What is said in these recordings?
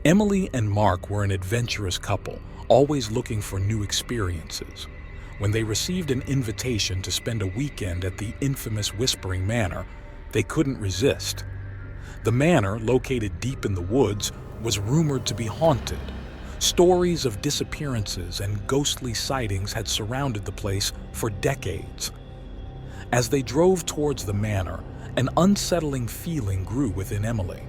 Emily and Mark were an adventurous couple, always looking for new experiences. When they received an invitation to spend a weekend at the infamous Whispering Manor, they couldn't resist. The manor, located deep in the woods, was rumored to be haunted. Stories of disappearances and ghostly sightings had surrounded the place for decades. As they drove towards the manor, an unsettling feeling grew within Emily.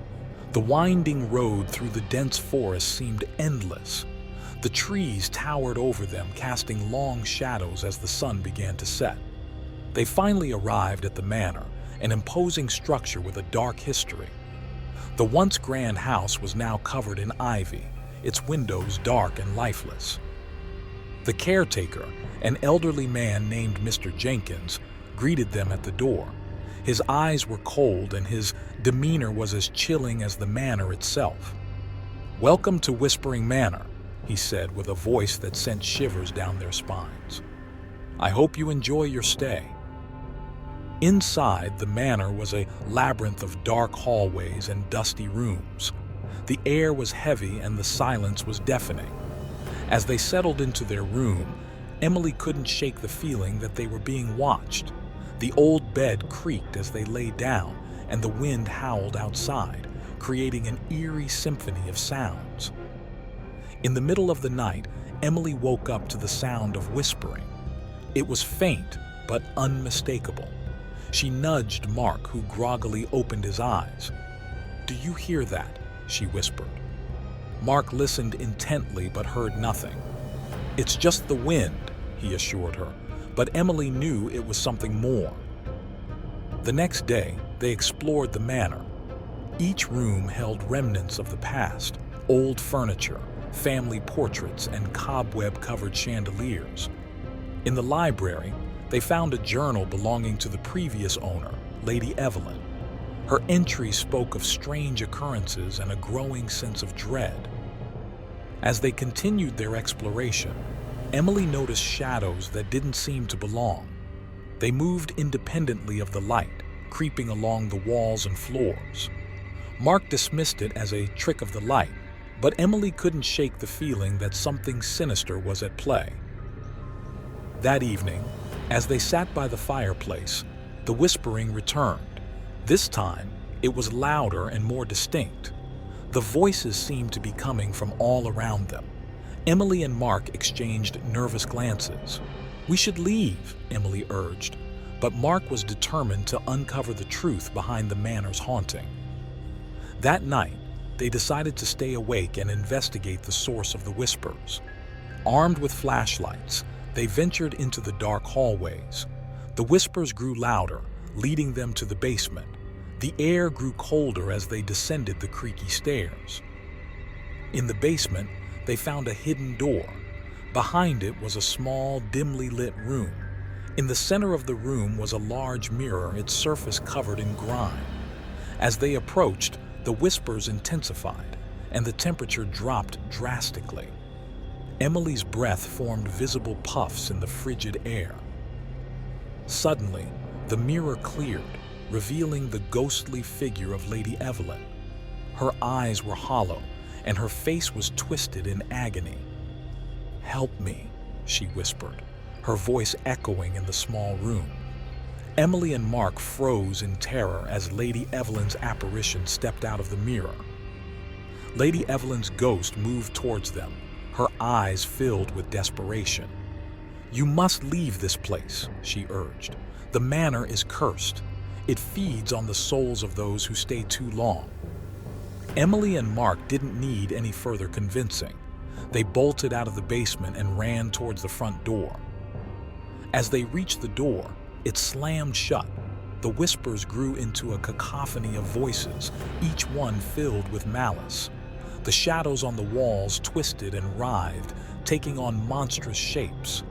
The winding road through the dense forest seemed endless. The trees towered over them, casting long shadows as the sun began to set. They finally arrived at the manor, an imposing structure with a dark history. The once grand house was now covered in ivy, its windows dark and lifeless. The caretaker, an elderly man named Mr. Jenkins, greeted them at the door. His eyes were cold and his demeanor was as chilling as the manor itself. "Welcome to Whispering Manor," he said with a voice that sent shivers down their spines. "I hope you enjoy your stay." Inside the manor was a labyrinth of dark hallways and dusty rooms. The air was heavy and the silence was deafening. As they settled into their room, Emily couldn't shake the feeling that they were being watched. The old bed creaked as they lay down, and the wind howled outside, creating an eerie symphony of sounds. In the middle of the night, Emily woke up to the sound of whispering. It was faint, but unmistakable. She nudged Mark, who groggily opened his eyes. "Do you hear that?" she whispered. Mark listened intently but heard nothing. "It's just the wind," he assured her, but Emily knew it was something more. The next day, they explored the manor. Each room held remnants of the past, old furniture, family portraits, and cobweb-covered chandeliers. In the library, they found a journal belonging to the previous owner, Lady Evelyn. Her entries spoke of strange occurrences and a growing sense of dread. As they continued their exploration, Emily noticed shadows that didn't seem to belong. They moved independently of the light, creeping along the walls and floors. Mark dismissed it as a trick of the light, but Emily couldn't shake the feeling that something sinister was at play. That evening, as they sat by the fireplace, the whispering returned. This time, it was louder and more distinct. The voices seemed to be coming from all around them. Emily and Mark exchanged nervous glances. "We should leave," Emily urged, but Mark was determined to uncover the truth behind the manor's haunting. That night, they decided to stay awake and investigate the source of the whispers. Armed with flashlights, they ventured into the dark hallways. The whispers grew louder, leading them to the basement. The air grew colder as they descended the creaky stairs. In the basement, they found a hidden door. Behind it was a small, dimly lit room. In the center of the room was a large mirror, its surface covered in grime. As they approached, the whispers intensified, and the temperature dropped drastically. Emily's breath formed visible puffs in the frigid air. Suddenly, the mirror cleared, revealing the ghostly figure of Lady Evelyn. Her eyes were hollow, and her face was twisted in agony. "Help me," she whispered, her voice echoing in the small room. Emily and Mark froze in terror as Lady Evelyn's apparition stepped out of the mirror. Lady Evelyn's ghost moved towards them, her eyes filled with desperation. "You must leave this place," she urged. "The manor is cursed. It feeds on the souls of those who stay too long." Emily and Mark didn't need any further convincing. They bolted out of the basement and ran towards the front door. As they reached the door, it slammed shut. The whispers grew into a cacophony of voices, each one filled with malice. The shadows on the walls twisted and writhed, taking on monstrous shapes.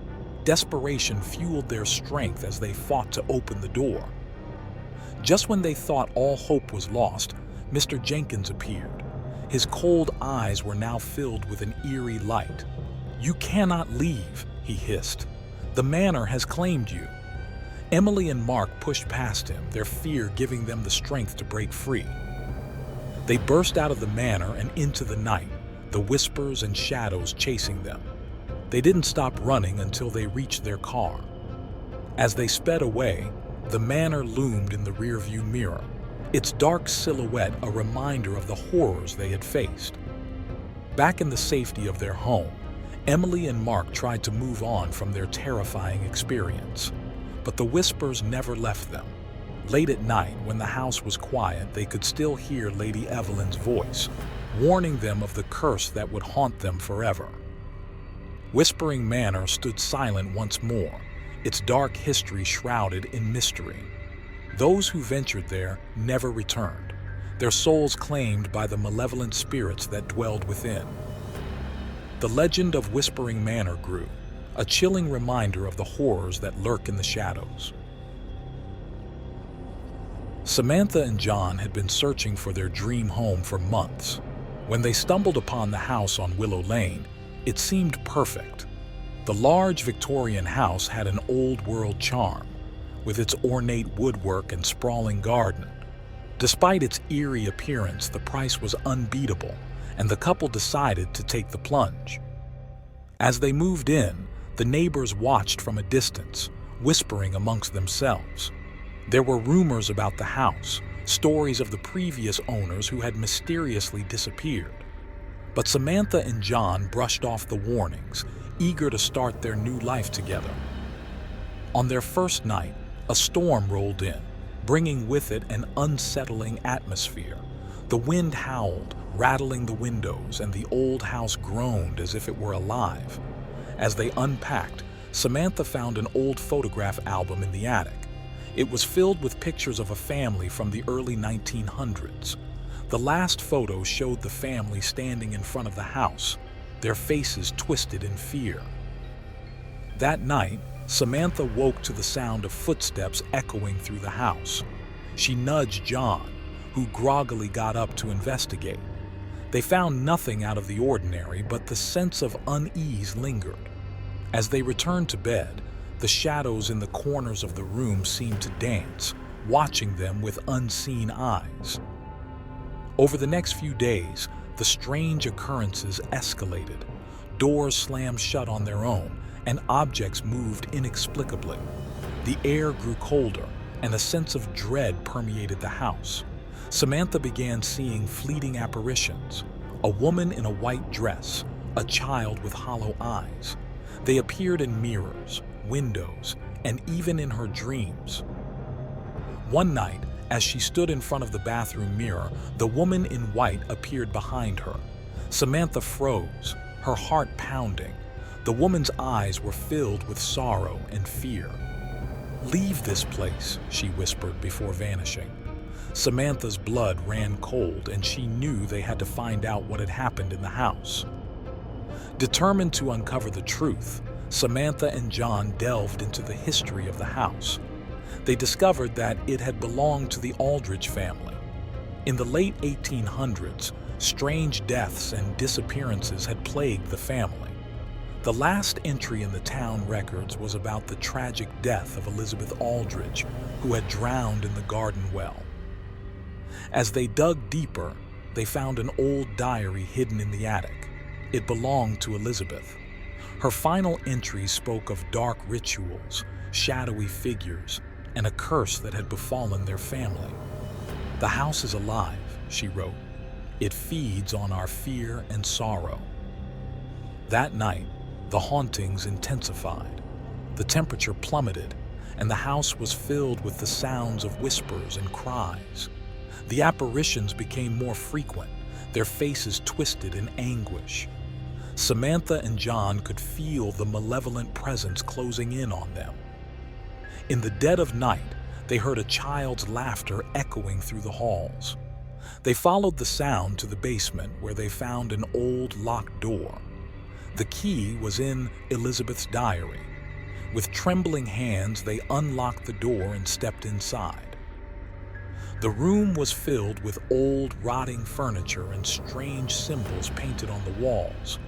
Desperation fueled their strength as they fought to open the door. Just when they thought all hope was lost, Mr. Jenkins appeared. His cold eyes were now filled with an eerie light. "You cannot leave," he hissed. "The manor has claimed you." Emily and Mark pushed past him, their fear giving them the strength to break free. They burst out of the manor and into the night, the whispers and shadows chasing them. They didn't stop running until they reached their car. As they sped away, the manor loomed in the rearview mirror, its dark silhouette a reminder of the horrors they had faced. Back in the safety of their home, Emily and Mark tried to move on from their terrifying experience, but the whispers never left them. Late at night, when the house was quiet, they could still hear Lady Evelyn's voice, warning them of the curse that would haunt them forever. Whispering Manor stood silent once more, its dark history shrouded in mystery. Those who ventured there never returned, their souls claimed by the malevolent spirits that dwelled within. The legend of Whispering Manor grew, a chilling reminder of the horrors that lurk in the shadows. Samantha and John had been searching for their dream home for months. When they stumbled upon the house on Willow Lane, it seemed perfect. The large Victorian house had an old-world charm, with its ornate woodwork and sprawling garden. Despite its eerie appearance, the price was unbeatable, and the couple decided to take the plunge. As they moved in, the neighbors watched from a distance, whispering amongst themselves. There were rumors about the house, stories of the previous owners who had mysteriously disappeared. But Samantha and John brushed off the warnings, eager to start their new life together. On their first night, a storm rolled in, bringing with it an unsettling atmosphere. The wind howled, rattling the windows, and the old house groaned as if it were alive. As they unpacked, Samantha found an old photograph album in the attic. It was filled with pictures of a family from the early 1900s. The last photo showed the family standing in front of the house, their faces twisted in fear. That night, Samantha woke to the sound of footsteps echoing through the house. She nudged John, who groggily got up to investigate. They found nothing out of the ordinary, but the sense of unease lingered. As they returned to bed, the shadows in the corners of the room seemed to dance, watching them with unseen eyes. Over the next few days, the strange occurrences escalated. Doors slammed shut on their own, and objects moved inexplicably. The air grew colder, and a sense of dread permeated the house. Samantha began seeing fleeting apparitions: a woman in a white dress, a child with hollow eyes. They appeared in mirrors, windows, and even in her dreams. One night, as she stood in front of the bathroom mirror, the woman in white appeared behind her. Samantha froze, her heart pounding. The woman's eyes were filled with sorrow and fear. "Leave this place," she whispered before vanishing. Samantha's blood ran cold, and she knew they had to find out what had happened in the house. Determined to uncover the truth, Samantha and John delved into the history of the house. They discovered that it had belonged to the Aldridge family. In the late 1800s, strange deaths and disappearances had plagued the family. The last entry in the town records was about the tragic death of Elizabeth Aldridge, who had drowned in the garden well. As they dug deeper, they found an old diary hidden in the attic. It belonged to Elizabeth. Her final entries spoke of dark rituals, shadowy figures, and a curse that had befallen their family. "The house is alive," she wrote. "It feeds on our fear and sorrow." That night, the hauntings intensified. The temperature plummeted, and the house was filled with the sounds of whispers and cries. The apparitions became more frequent, their faces twisted in anguish. Samantha and John could feel the malevolent presence closing in on them. In the dead of night, they heard a child's laughter echoing through the halls. They followed the sound to the basement, where they found an old locked door. The key was in Elizabeth's diary. With trembling hands, they unlocked the door and stepped inside. The room was filled with old, rotting furniture and strange symbols painted on the walls.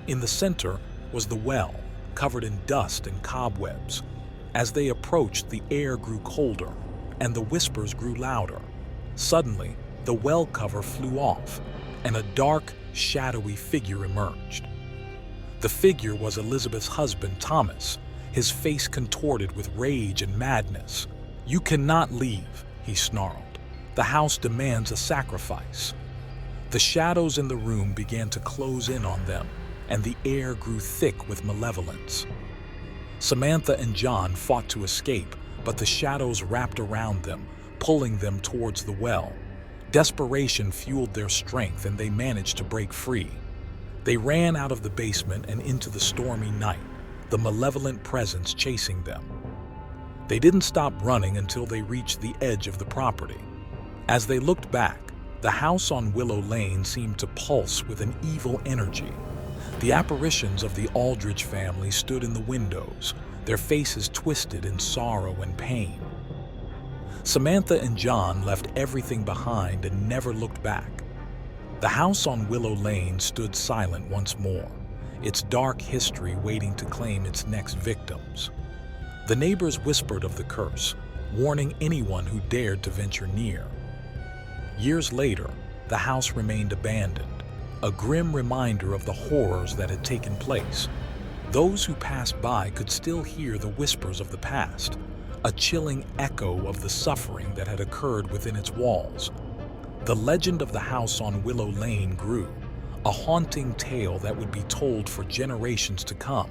In the center was the well, covered in dust and cobwebs. As they approached, the air grew colder, and the whispers grew louder. Suddenly, the well cover flew off, and a dark, shadowy figure emerged. The figure was Elizabeth's husband, Thomas, his face contorted with rage and madness. "You cannot leave," he snarled. "The house demands a sacrifice." The shadows in the room began to close in on them, and the air grew thick with malevolence. Samantha and John fought to escape, but the shadows wrapped around them, pulling them towards the well. Desperation fueled their strength, and they managed to break free. They ran out of the basement and into the stormy night, the malevolent presence chasing them. They didn't stop running until they reached the edge of the property. As they looked back, the house on Willow Lane seemed to pulse with an evil energy. The apparitions of the Aldridge family stood in the windows, their faces twisted in sorrow and pain. Samantha and John left everything behind and never looked back. The house on Willow Lane stood silent once more, its dark history waiting to claim its next victims. The neighbors whispered of the curse, warning anyone who dared to venture near. Years later, the house remained abandoned, a grim reminder of the horrors that had taken place. Those who passed by could still hear the whispers of the past, a chilling echo of the suffering that had occurred within its walls. The legend of the house on Willow Lane grew, a haunting tale that would be told for generations to come.